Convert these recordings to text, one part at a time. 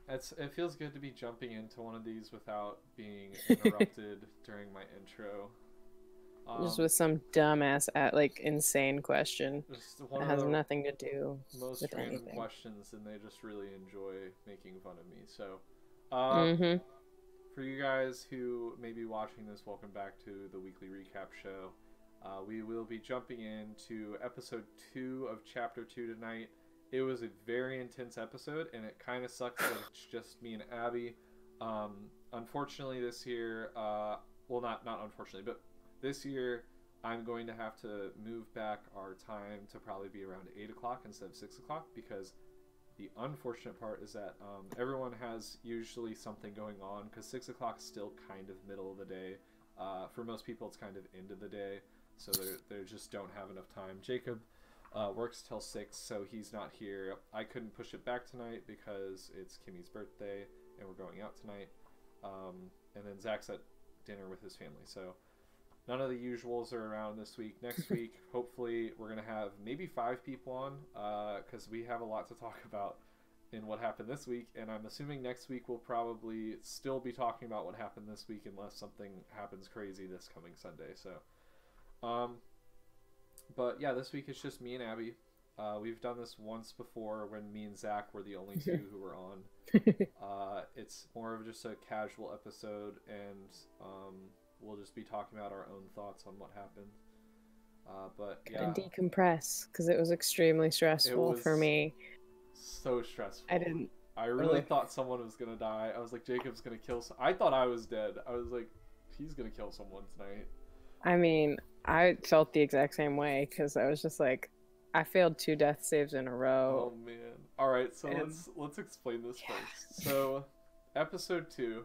It feels good to be jumping into one of these without being interrupted during my intro. Just Um, with some dumbass, like insane question just that one of has the nothing to do most with random anything. questions, and they just really enjoy making fun of me. So, uh, Mm-hmm. for you guys who may be watching this, welcome back to the weekly recap show. We will be jumping into episode 2 of chapter 2 tonight. It was a very intense episode, and it kind of sucks that it's just me and Abby. Unfortunately, this year, well, not unfortunately, but this year, I'm going to have to move back our time to probably be around 8 o'clock instead of 6 o'clock because the unfortunate part is that everyone has usually something going on because 6 o'clock is still kind of middle of the day. For most people, it's kind of end of the day, so they just don't have enough time. Jacob works till 6, so he's not here. I couldn't push it back tonight because it's Kimmy's birthday and we're going out tonight. And then Zach's at dinner with his family, so none of the usuals are around this week. Next week, hopefully, we're going to have maybe 5 people on because we have a lot to talk about in what happened this week. And I'm assuming next week we'll probably still be talking about what happened this week unless something happens crazy this coming Sunday. Um, but yeah, this week it's just me and Abby. We've done this once before when me and Zach were the only two who were on. It's more of just a casual episode, and we'll just be talking about our own thoughts on what happened. But Gotta yeah, decompress because it was extremely it stressful for was me. so I stressful. didn't I really really. thought someone was gonna die. I was like, Jacob's gonna kill. I thought I was dead. I was like, he's gonna kill someone tonight. I mean, I felt the exact same way because I was just like, I failed 2 death saves in a row, Oh man. All right, so and let's explain this yeah, first. So, episode 2,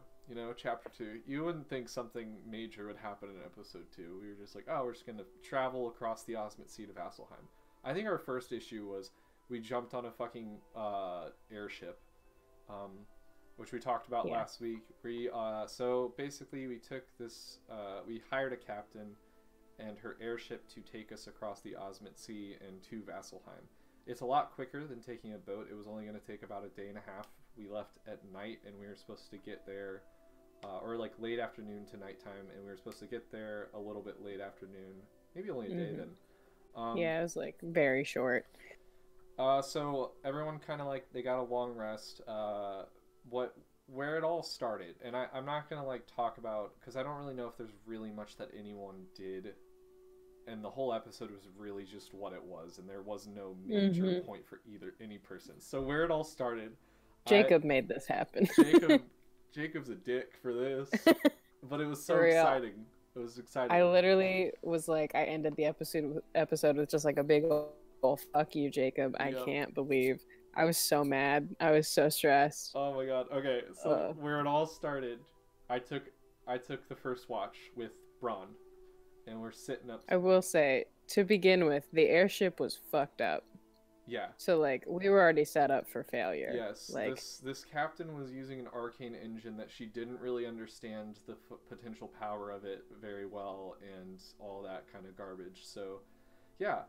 chapter 2. You wouldn't think something major would happen in episode 2. We were just like, oh, we're just gonna travel across the Osmond Sea to Vasselheim. I think our first issue was we jumped on a fucking airship, um, which we talked about yeah. last week. So basically we took this, we hired a captain and her airship to take us across the Osmond Sea and to Vasselheim. It's a lot quicker than taking a boat. It was only going to take about a day and a half. We left at night and we were supposed to get there, or like late afternoon to nighttime, and we were supposed to get there a little bit late afternoon, maybe only a day Hmm. then. Um, Yeah, it was like very short. so everyone kind of like they got a long rest. What where it all started, and I'm not gonna like talk about because I don't really know if there's really much that anyone did, and the whole episode was really just what it was, and there was no major Hmm. point for any person. So where it all started, I Jacob made this happen. Jacob Jacob's a dick for this, but it was so For real. exciting. It was exciting I to me. literally was like, I ended the episode with just like a big old fuck you, Jacob. I Yep. can't believe I was so mad. I was so stressed. Oh my god. Okay, so Uh, where it all started, I took I took the first watch with Braun, and we're sitting up. I will say, to begin with, the airship was fucked up. Yeah. So like we were already set up for failure. Yes, Like, this captain was using an arcane engine that she didn't really understand the potential power of it very well, and all that kind of garbage. So, yeah.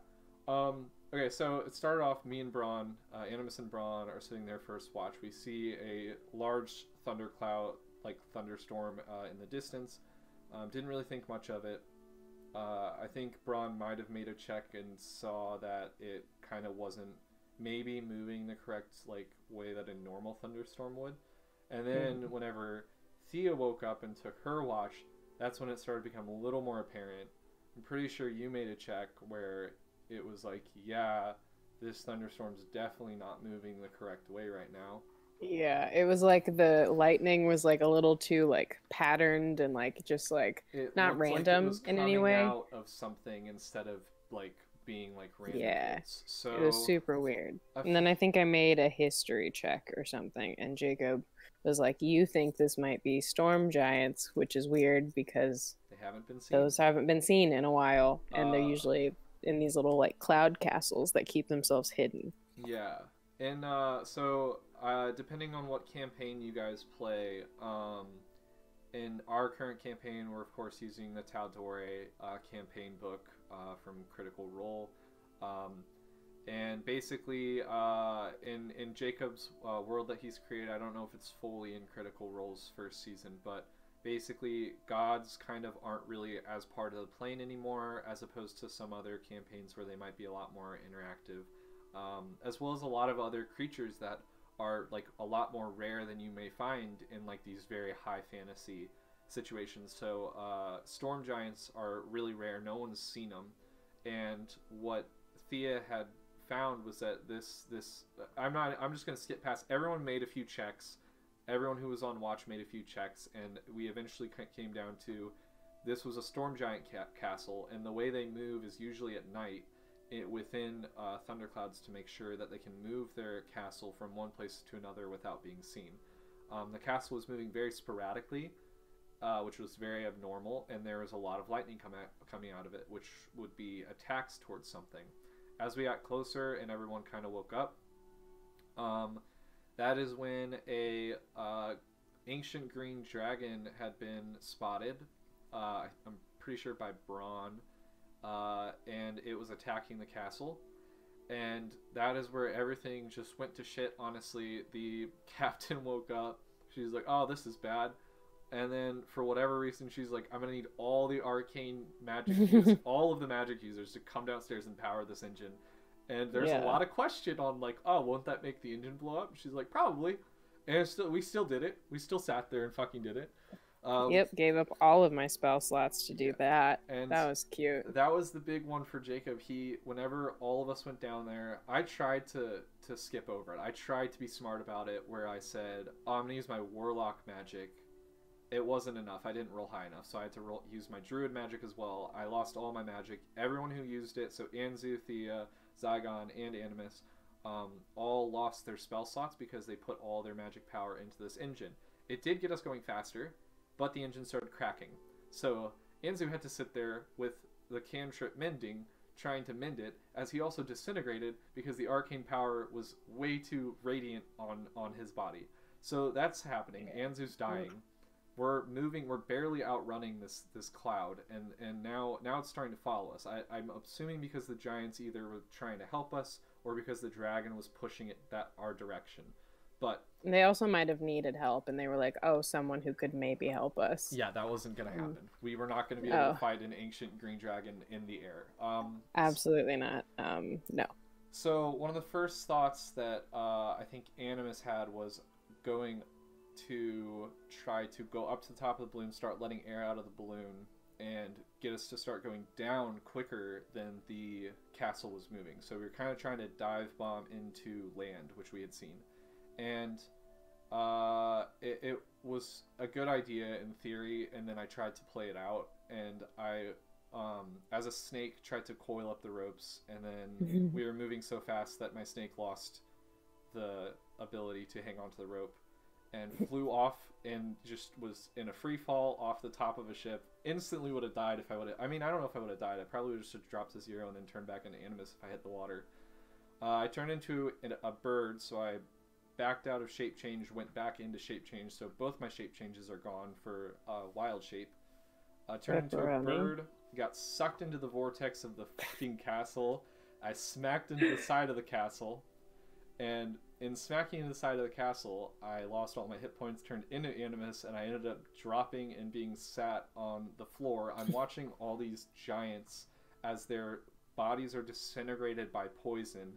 Okay, so it started off. Me and Braun, Animus and Braun, are sitting there first watch. We see a large thundercloud, like thunderstorm, in the distance. Didn't really think much of it. I think Braun might have made a check and saw that it kind of wasn't maybe moving the correct like way that a normal thunderstorm would. And then mhm. whenever Thea woke up and took her watch, that's when it started to become a little more apparent. I'm pretty sure you made a check where it was like, yeah, this thunderstorm's definitely not moving the correct way right now. Yeah, it was like the lightning was like a little too like patterned and like just like It not looked like it was random in any coming way. out of something instead of like being like random Yeah, hits. it was So super weird. a And then I think I made a history check or something, and Jacob was like, "You think this might be storm giants," which is weird because they haven't been seen. those haven't been seen in a while, and they're Uh, usually in these little like cloud castles that keep themselves hidden. Yeah, and depending on what campaign you guys play, in our current campaign, we're of course using the Taldore campaign book from Critical Role. Um, And basically, in Jacob's world that he's created, I don't know if it's fully in Critical Role's first season, but basically gods kind of aren't really as part of the plane anymore, as opposed to some other campaigns where they might be a lot more interactive, as well as a lot of other creatures that are like a lot more rare than you may find in like these very high fantasy situations. So storm giants are really rare. No one's seen them, and what Thea had found was that this I'm just going to skip past. Everyone made a few checks. Everyone who was on watch made a few checks, and we eventually came down to this was a storm giant castle, and the way they move is usually at night within thunderclouds to make sure that they can move their castle from one place to another without being seen. The castle was moving very sporadically, which was very abnormal, and there was a lot of lightning coming out of it, which would be attacks towards something. As we got closer and everyone kind of woke up, that is when a ancient green dragon had been spotted. I'm pretty sure by Braun, and it was attacking the castle. And that is where everything just went to shit. Honestly, the captain woke up. She's like, "Oh, this is bad." And then for whatever reason, she's like, "I'm gonna need all the arcane magic users, all of the magic users to come downstairs and power this engine." And there's a lot of question on like, "Oh, won't that make the engine blow up?" She's like, "Probably." And we still did it. We still sat there and fucking did it. Yep, gave up all of my spell slots to do that. And that was cute. That was the big one for Jacob. Whenever all of us went down there, I tried to skip over it. I tried to be smart about it, where I said, "Oh, I'm gonna use my warlock magic." It wasn't enough. I didn't roll high enough, so I had to use my druid magic as well. I lost all my magic. Everyone who used it, so Anzu, Thea, Zygon, and Animus, all lost their spell slots because they put all their magic power into this engine. It did get us going faster, but the engine started cracking. So Anzu had to sit there with the cantrip mending, trying to mend it, as he also disintegrated because the arcane power was way too radiant on his body. So that's happening. Anzu's dying. We're barely outrunning this cloud, and now it's starting to follow us. I'm assuming because the giants either were trying to help us or because the dragon was pushing it our direction. But they also might have needed help, and they were like, "Oh, someone who could maybe help us." Yeah, that wasn't going to happen. We were not going to be able to fight an ancient green dragon in the air. Absolutely not. No. So one of the first thoughts that I think Animus had was going to try to go up to the top of the balloon, start letting air out of the balloon, and get us to start going down quicker than the castle was moving. So we were kind of trying to dive bomb into land, which we had seen. And it was a good idea in theory, and then I tried to play it out, and I, as a snake, tried to coil up the ropes, and then we were moving so fast that my snake lost the ability to hang onto the rope, and flew off and just was in a free fall off the top of a ship. Instantly would have died if I would have... I mean, I don't know if I would have died. I probably would have just dropped to 0 and then turned back into Animus if I hit the water. I turned into a bird, so I backed out of shape change, went back into shape change, so both my shape changes are gone for wild shape. Turned into a bird, got sucked into the vortex of the fucking castle. I smacked into the side of the castle, and in smacking into the side of the castle, I lost all my hit points, turned into Animus, and I ended up dropping and being sat on the floor. I'm watching all these giants as their bodies are disintegrated by poison.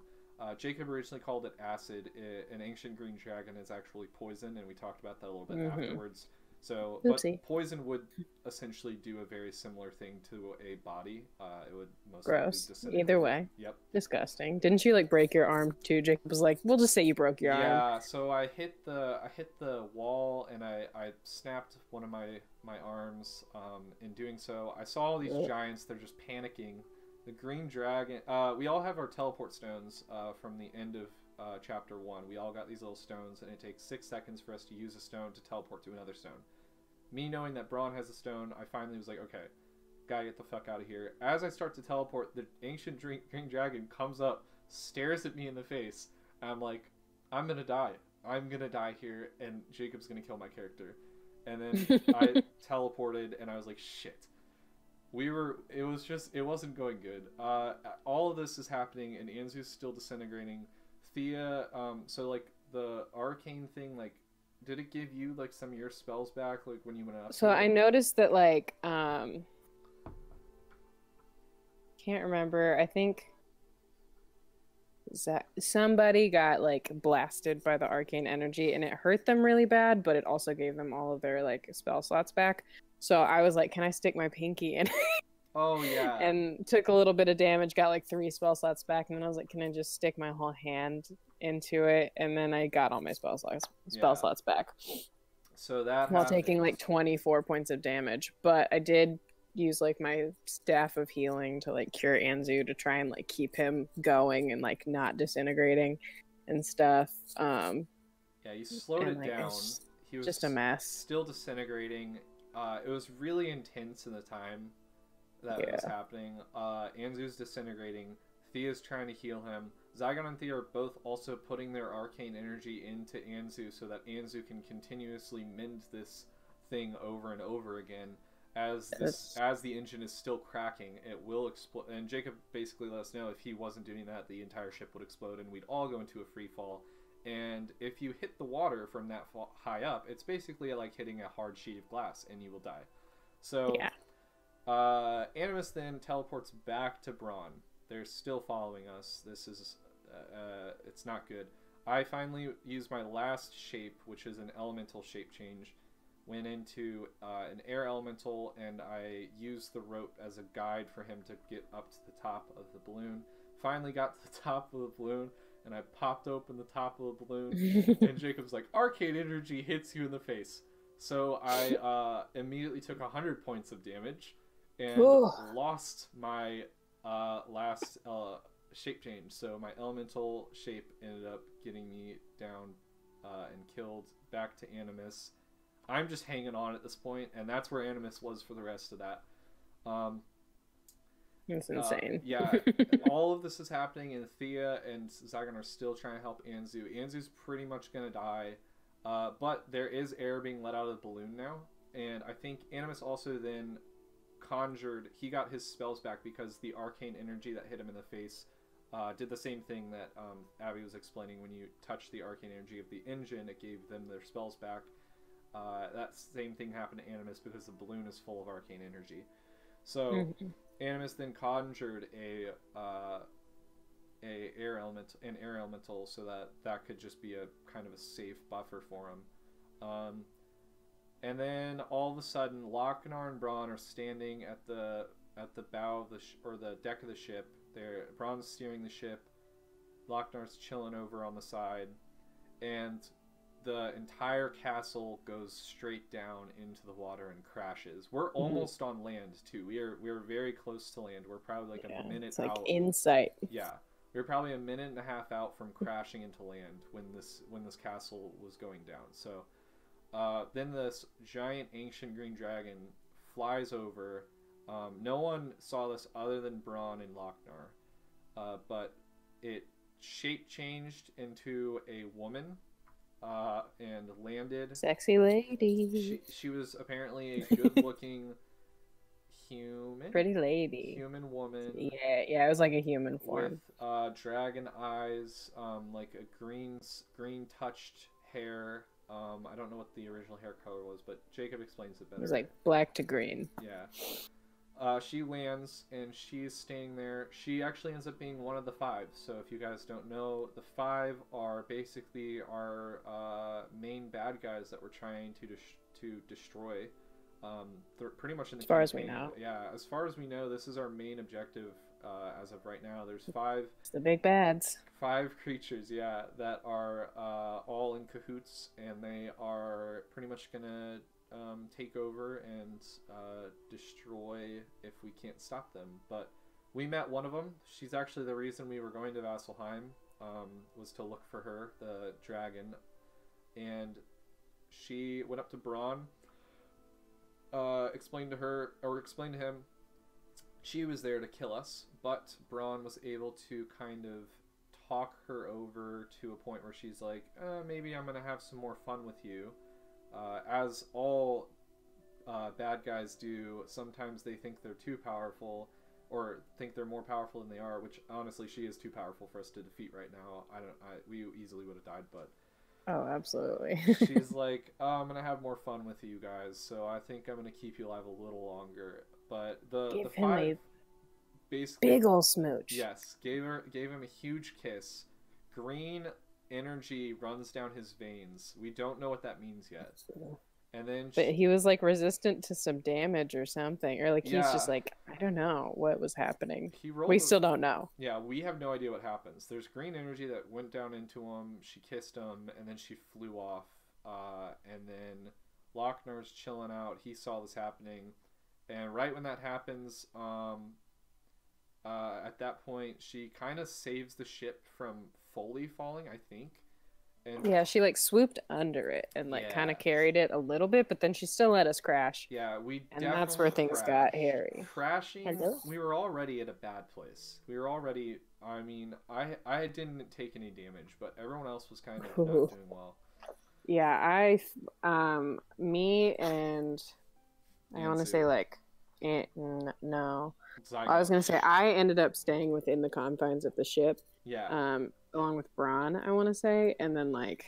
Jacob originally called it acid. An ancient green dragon is actually poison, and we talked about that a little bit afterwards. So, but poison would essentially do a very similar thing to a body. It would most gross. Disintegrate. Either way. Yep. Disgusting. Didn't you like break your arm too? Jacob was like, "We'll just say you broke your arm." Yeah. So I hit the wall, and I snapped one of my arms. In doing so, I saw all these giants. They're just panicking. The green dragon. We all have our teleport stones from the end of chapter 1. We all got these little stones, and it takes 6 seconds for us to use a stone to teleport to another stone. Me knowing that Braun has a stone, I finally was like, okay, gotta get the fuck out of here. As I start to teleport, the ancient green dragon comes up, stares at me in the face, and I'm like, I'm gonna die. I'm gonna die here, and Jacob's gonna kill my character. And then I teleported, and I was like, shit. it wasn't going good. All of this is happening and Anzu's still disintegrating. Thea, so like the arcane thing, like, did it give you like some of your spells back, like when you went up? So I noticed that, like, can't remember. I think somebody got like blasted by the arcane energy and it hurt them really bad, but it also gave them all of their like spell slots back. So I was like, can I stick my pinky in? Oh yeah. And took a little bit of damage, got like 3 spell slots back, and then I was like, can I just stick my whole hand into it? And then I got all my spell slots back. So that while taking like 24 points of damage. But I did use like my staff of healing to like cure Anzu to try and like keep him going and like not disintegrating and stuff. Yeah, you slowed it down. He was just a mess. Still disintegrating. It was really intense in the time that it was happening. Anzu's disintegrating. Thea's trying to heal him. Zygon and Thea are both also putting their arcane energy into Anzu so that Anzu can continuously mend this thing over and over again. As the engine is still cracking, it will explode. And Jacob basically let us know if he wasn't doing that, the entire ship would explode and we'd all go into a free fall. And if you hit the water from that high up, it's basically like hitting a hard sheet of glass and you will die. So Animus then teleports back to Braun. They're still following us. This is it's not good. I finally used my last shape, which is an elemental shape change. Went into an air elemental, and I used the rope as a guide for him to get up to the top of the balloon. Finally got to the top of the balloon, and I popped open the top of the balloon, and Jacob's like, arcane energy hits you in the face. So I immediately took 100 points of damage, and lost my last shape change. So my elemental shape ended up getting me down and killed. Back to Animus. I'm just hanging on at this point, and that's where Animus was for the rest of that. It's insane. Yeah, all of this is happening, and Thea and Zygon are still trying to help Anzu. Anzu's pretty much going to die, but there is air being let out of the balloon now, and I think Animus also then conjured, he got his spells back because the arcane energy that hit him in the face did the same thing that Abbi was explaining. When you touch the arcane energy of the engine, it gave them their spells back. That same thing happened to Animus because the balloon is full of arcane energy. So Animus then conjured an air elemental so that could just be a kind of a safe buffer for him. And then all of a sudden, Lochnar and Braun are standing at the bow of the deck of the ship. Braun's steering the ship. Lochnar's chilling over on the side, and the entire castle goes straight down into the water and crashes. We're almost on land too. We're very close to land. We're probably like a minute it's like out. Insight. Yeah, we're probably a minute and a half out from crashing into land when this castle was going down. So then this giant ancient green dragon flies over. No one saw this other than Braun and Lochnar, but it shape changed into a woman. And landed. Sexy lady. She was apparently a good-looking human. Pretty lady. Human woman. Yeah, it was like a human form. With dragon eyes, like a green touched hair. I don't know what the original hair color was, but Jacob explains it better. It was like black to green. Yeah. She lands, and she's staying there. She actually ends up being one of the 5. So if you guys don't know, the 5 are basically our main bad guys that we're trying to destroy. They're pretty much in the as far as we know. Yeah, as far as we know, this is our main objective as of right now. There's 5. It's the big bads. 5 creatures, yeah, that are all in cahoots, and they are pretty much gonna take over and destroy if we can't stop them. But we met one of them. She's actually the reason we were going to Vasselheim, was to look for her, the dragon. And she went up to Braun, explained to him she was there to kill us, but Braun was able to kind of talk her over to a point where she's like, maybe I'm gonna have some more fun with you. As all bad guys do. Sometimes they think they're too powerful, or think they're more powerful than they are. Which honestly, she is too powerful for us to defeat right now. We easily would have died, but Oh, absolutely. she's like, oh, I'm gonna have more fun with you guys, so I think I'm gonna keep you alive a little longer. But the five basically big ol' smooch. Yes, gave him a huge kiss. Green energy runs down his veins. We don't know what that means yet. And then but he was like resistant to some damage or something, or like he's Yeah. just like, I don't know what was happening. we still don't know. Yeah, we have no idea what happens. There's green energy that went down into him. She kissed him, and then she flew off. And then Lochner's chilling out. He saw this happening, and right when that happens, at that point, she kind of saves the ship from fully falling, I think. And Yeah, she like swooped under it and like kind of carried it a little bit, but then she still let us crash. Yeah, we and that's where things got hairy. Crashing. Hello? We were already at a bad place. We were already. I mean, I didn't take any damage, but everyone else was kind of not doing well. Yeah, me and I want to say like, no. Zygon. I was gonna say I ended up staying within the confines of the ship. Yeah. Along with Braun, I want to say, and then like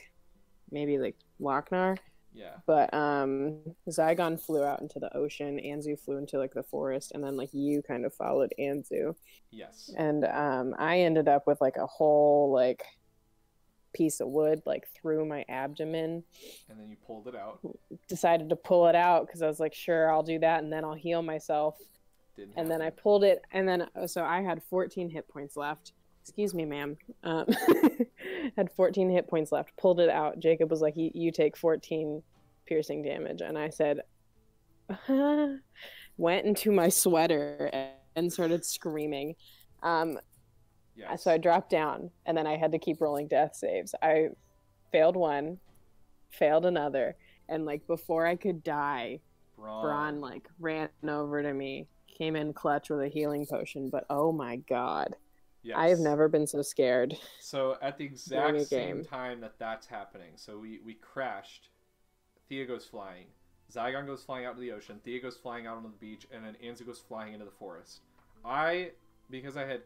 maybe like Lochnar. Yeah. But Zygon flew out into the ocean. Anzu flew into like the forest, and then like you kind of followed Anzu. Yes. And I ended up with like a whole like piece of wood like through my abdomen. And then you pulled it out. Decided to pull it out because I was like, sure, I'll do that, and then I'll heal myself. Didn't and happen. then I pulled it, and then so I had 14 hit points left. Excuse me, ma'am. Had 14 hit points left. Pulled it out. Jacob was like, you take 14 piercing damage. And I said, went into my sweater and started screaming. Yes. So I dropped down, and then I had to keep rolling death saves. I failed one, failed another, and like before I could die, Braun like ran over to me, came in clutch with a healing potion. But oh my god. Yes. I have never been so scared. So at the exact same time that's happening, so we crashed. Thea goes flying. Zygon goes flying out to the ocean. Thea goes flying out onto the beach, and then Anzu goes flying into the forest. Because I had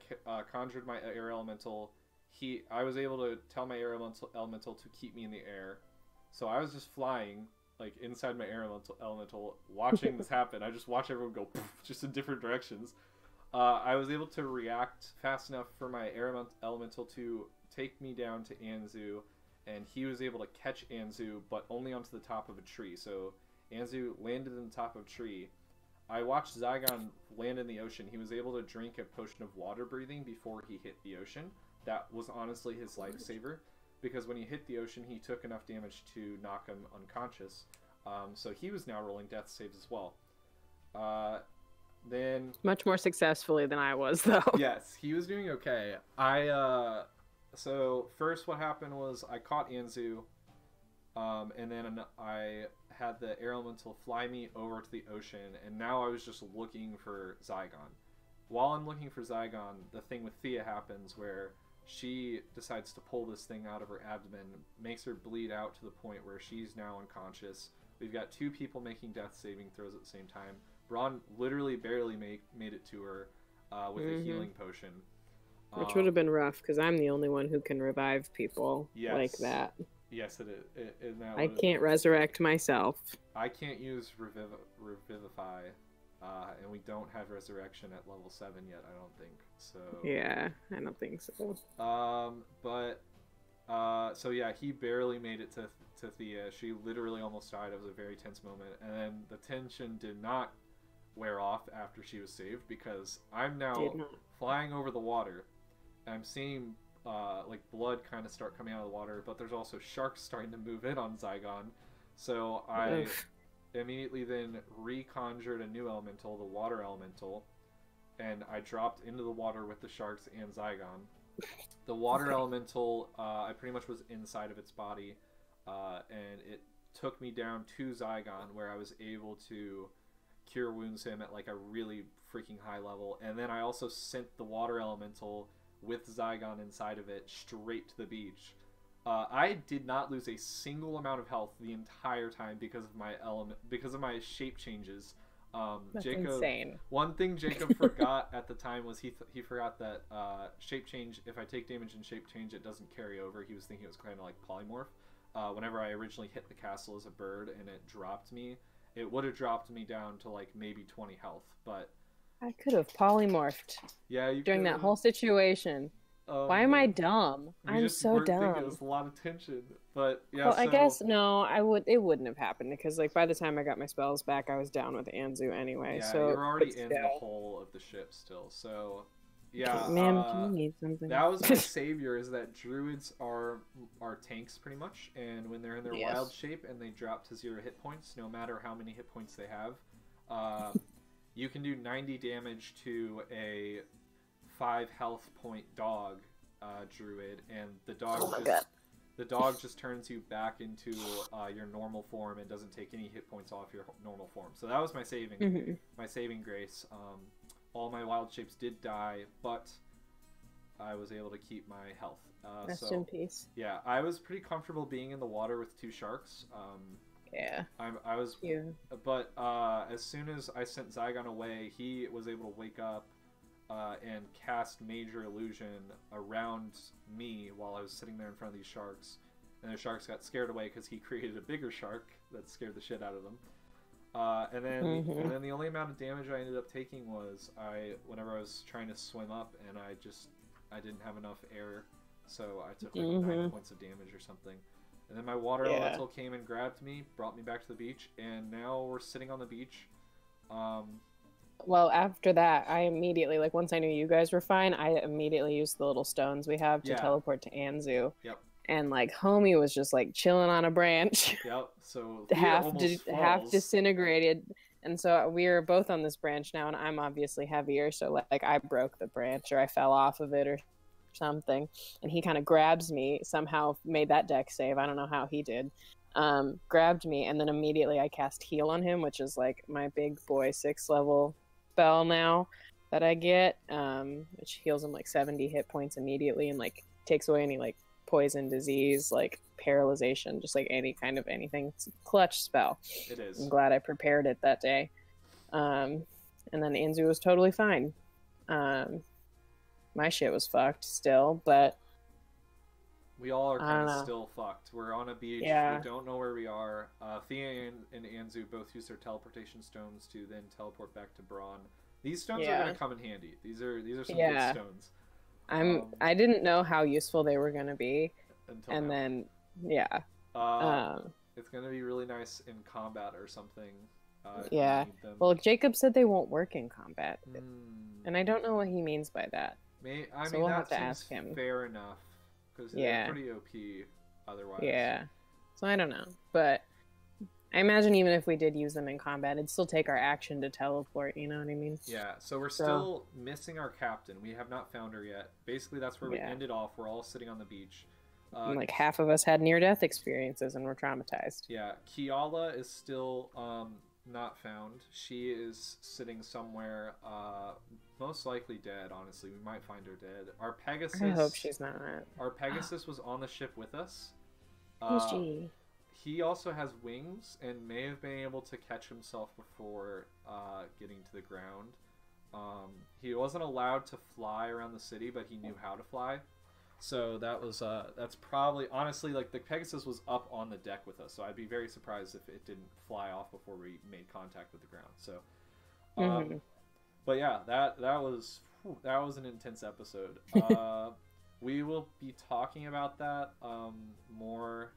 conjured my air elemental, I was able to tell my air elemental to keep me in the air. So I was just flying, like inside my air elemental, watching this happen. I just watch everyone go poof, just in different directions. I was able to react fast enough for my air elemental to take me down to Anzu, and he was able to catch Anzu, but only onto the top of a tree. So Anzu landed in the top of a tree. I watched Zygon land in the ocean. He was able to drink a potion of water breathing before he hit the ocean. That was honestly his lifesaver, because when he hit the ocean, he took enough damage to knock him unconscious. So he was now rolling death saves as well. Then much more successfully than I was, though. Yes, he was doing okay. So first what happened was I caught Anzu, and then I had the air elemental fly me over to the ocean, and now I was just looking for Zygon. While I'm looking for Zygon, the thing with Thea happens where she decides to pull this thing out of her abdomen, makes her bleed out to the point where she's now unconscious. We've got two people making death saving throws at the same time. Braun literally barely made it to her with a healing potion. Which would have been rough, because I'm the only one who can revive people like that. Yes, it is. I can't resurrect myself. I can't use Revivify, and we don't have Resurrection at level 7 yet, I don't think. So yeah, I don't think so. So yeah, he barely made it to Thea. She literally almost died. It was a very tense moment, and then the tension did not wear off after she was saved, because I'm now flying over the water. I'm seeing like blood kind of start coming out of the water, but there's also sharks starting to move in on Zygon. So I immediately then reconjured a new elemental, the water elemental, and I dropped into the water with the sharks and Zygon. The water elemental, I pretty much was inside of its body, and it took me down to Zygon, where I was able to cure wounds him at like a really freaking high level. And then I also sent the water elemental with Zygon inside of it straight to the beach. I did not lose a single amount of health the entire time because of my shape changes. That's Jacob, insane. one thing Jacob forgot at the time was he forgot that shape change, if I take damage in shape change, it doesn't carry over. He was thinking it was kind of like polymorph. Whenever I originally hit the castle as a bird and it dropped me, it would have dropped me down to like maybe 20 health. But I could have polymorphed during that whole situation. Why am I dumb? I'm so dumb. It was a lot of tension, but yeah. Well, I guess no. It wouldn't have happened because like by the time I got my spells back, I was down with Anzu anyway. Yeah, so you're already in the hull of the ship still. So yeah, ma'am, can you need something? That was my savior. Is that druids are tanks pretty much, and when they're in their wild shape and they drop to 0 hit points, no matter how many hit points they have, you can do 90 damage to a 5 health point dog druid, and the dog just turns you back into your normal form and doesn't take any hit points off your normal form. So that was my saving grace. All my wild shapes did die, but I was able to keep my health. Rest in peace. Yeah, I was pretty comfortable being in the water with 2 sharks. Yeah. I was. Yeah. But as soon as I sent Zygon away, he was able to wake up and cast Major Illusion around me while I was sitting there in front of these sharks. And the sharks got scared away because he created a bigger shark that scared the shit out of them. And then the only amount of damage I ended up taking was whenever I was trying to swim up and I didn't have enough air, so I took like 9 points of damage or something. And then my water elemental came and grabbed me, brought me back to the beach, and now we're sitting on the beach. Well, after that, I immediately, like, once I knew you guys were fine, I immediately used the little stones we have to teleport to Anzu. Yep. And, like, homie was just, like, chilling on a branch. Yep, so half disintegrated. And so we are both on this branch now, and I'm obviously heavier, so, like, I broke the branch, or I fell off of it, or something. And he kind of grabs me, somehow made that deck save. I don't know how he did. Grabbed me, and then immediately I cast heal on him, which is, like, my big boy 6th level spell now that I get, which heals him like 70 hit points immediately and like takes away any like poison, disease, like paralyzation, just like any kind of anything. It's a clutch spell. It is. I'm glad I prepared it that day. And then Anzu was totally fine. My shit was fucked still, but we all are kind of still fucked. We're on a beach. Yeah. We don't know where we are. Thea and Anzu both use their teleportation stones to then teleport back to Braun. These stones are going to come in handy. These are some good stones. I didn't know how useful they were going to be. Until then, it's going to be really nice in combat or something. Well, Jacob said they won't work in combat. And I don't know what he means by that. We'll have to ask him. Fair enough. Because they're pretty OP otherwise. Yeah. So I don't know. But I imagine even if we did use them in combat, it'd still take our action to teleport, you know what I mean? Yeah, so we're still missing our captain. We have not found her yet. Basically, that's where we ended off. We're all sitting on the beach. Like half of us had near-death experiences and were traumatized. Yeah, Kiala is still not found. She is sitting somewhere, most likely dead, honestly. We might find her dead. Our Pegasus... I hope she's not. Our Pegasus was on the ship with us. Who's she? He also has wings and may have been able to catch himself before getting to the ground. He wasn't allowed to fly around the city, but he knew how to fly. So that's probably, honestly, like the Pegasus was up on the deck with us, so I'd be very surprised if it didn't fly off before we made contact with the ground. So, but yeah, that was an intense episode. We will be talking about that more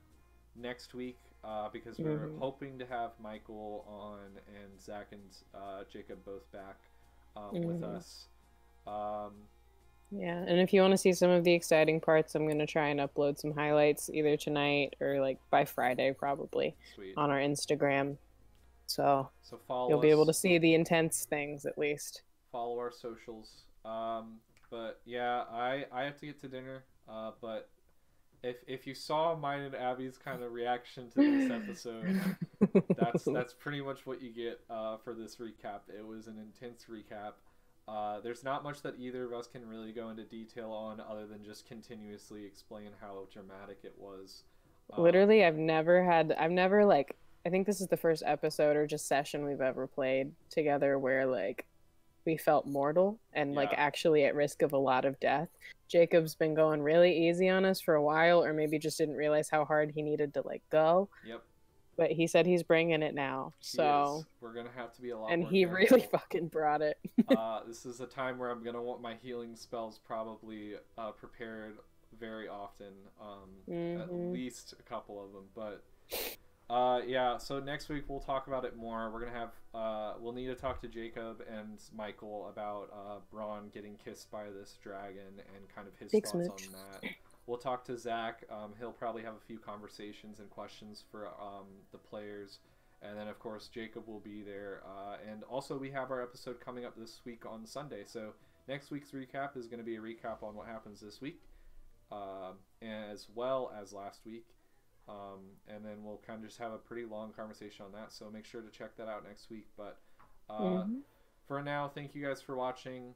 next week because we're hoping to have Michael on and Zach and Jacob both back with us. Yeah, and if you want to see some of the exciting parts, I'm going to try and upload some highlights either tonight or like by Friday probably on our Instagram. So follow you'll be able to see the intense things at least. Follow our socials. But yeah, I have to get to dinner. But if you saw mine and Abby's kind of reaction to this episode, that's pretty much what you get for this recap. It was an intense recap. There's not much that either of us can really go into detail on other than just continuously explain how dramatic it was. Literally, I've never like, I think this is the first episode or just session we've ever played together where like we felt mortal and like actually at risk of a lot of death. Jacob's been going really easy on us for a while, or maybe just didn't realize how hard he needed to like go. Yep. But he said he's bringing it now, so we're gonna have to be a lot. And more he careful. Really fucking brought it. This is a time where I'm gonna want my healing spells probably prepared very often, at least a couple of them. But yeah, so next week we'll talk about it more. We're gonna have we'll need to talk to Jacob and Michael about Braun getting kissed by this dragon and kind of his thoughts on that. We'll talk to Zach. He'll probably have a few conversations and questions for the players. And then, of course, Jacob will be there. And also, we have our episode coming up this week on Sunday. So next week's recap is going to be a recap on what happens this week, as well as last week. And then we'll kind of just have a pretty long conversation on that. So make sure to check that out next week. But for now, thank you guys for watching.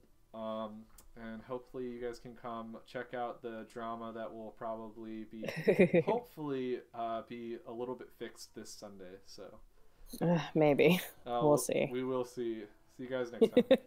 And hopefully you guys can come check out the drama that will probably be hopefully be a little bit fixed this Sunday. So maybe we'll see. We will see. See you guys next time.